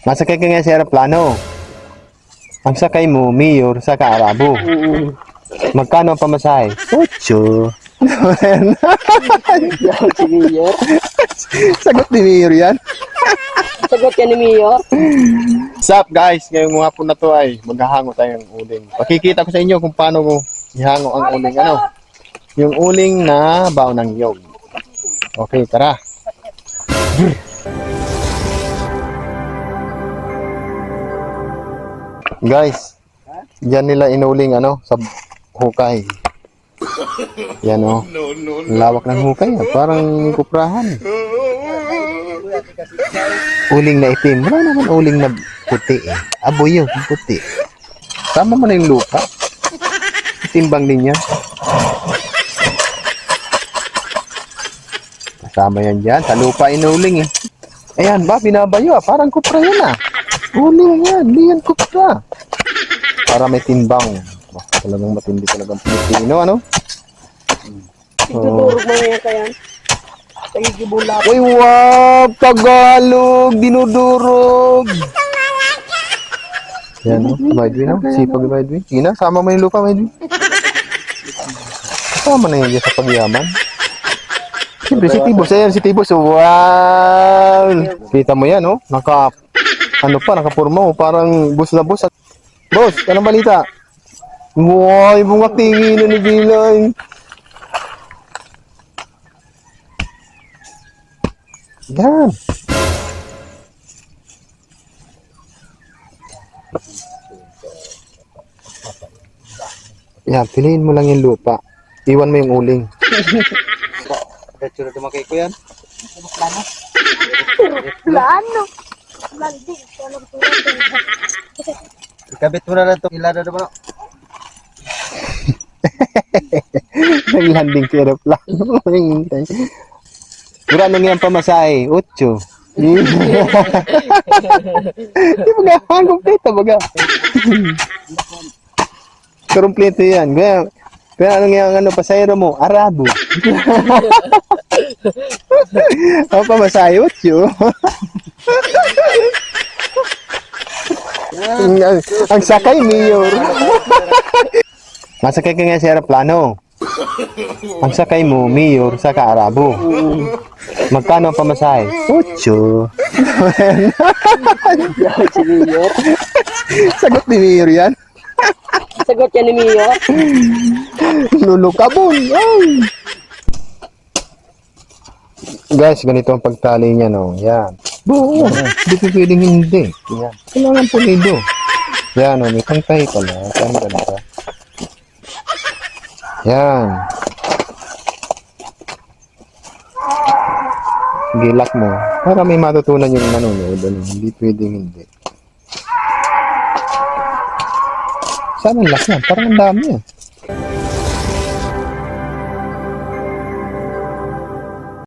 Masakay ka nga sa aeroplano. Ang sakay mo, mayor sa Arabo. Magkano ang pamasahe? 8. Si Mayor. Sagot ni mayor yan. Sagot yan ni Mayor. Sup guys, ngayong mga po na to ay maghahango tayo ng uling. Pakikita ko sa inyo kung paano ko ihango ang uling. Yung uling na baon ng yog. Okay, tara. Guys, diyan nila inuling sa hukay. Yan lawak ng hukay, parang kuprahan. Uling na itim, wala naman uling na puti Aboy yun, puti. Tama mo na yung lupa. Itimbang din yan. Kasama yan dyan, sa lupa inuling Ayan ba, binabayo parang kupra yan Uling yan, hindi yan kupra. Para may timbang. Talagang matindi talagang Pilipino, Idudurog mo yan kaya. Tagigibula. Uy, wow! Tagalog! Dinudurog! Yan, Maidwin, sipag Maidwin. Sige na, sama mo yung lupa, Maidwin. Sama na yan sa pagyaman. Siyempre, si Tibos. Ayan, si Tibos. Wow! Kita mo yan, nakapurma, parang bus na bus. Boss, anong balita? Wow, yung bungak tingin na ni Bilay. Yan. Yan, piliin mo lang yung lupa. Iwan mo yung uling. Pagkatsura tumakay ko yan. Plano. Ikabit mo na ito. Ilada na ba? Naglanding si aeroplano. Mura nang yan pamasahe. 8. Di ba nga? Kompleto baga. Kompleto yan. Kaya anong yung pasahero mo? Arabo. Ang pamasahe 8. Ang sakay, mayor. Masakay ka nga sa aeroplano. Ang sakay mo, mayor sa Arabo. Magkano ang pamasahe? 8. Si Mayor. Sagot ni mayor yan. Sagot yan ni Mayor. Lulukabon. Guys, ganito ang pagtali niya, Yan. Buo. Hindi pwedeng hindi. Yan. Kailangan pulido. Yan, may pantay pala. Saan ganito? Yan. Gilak mo. Para may matutunan yung nanonood. Hindi pwedeng hindi. Saan ang lak yan? Parang ang dami yan.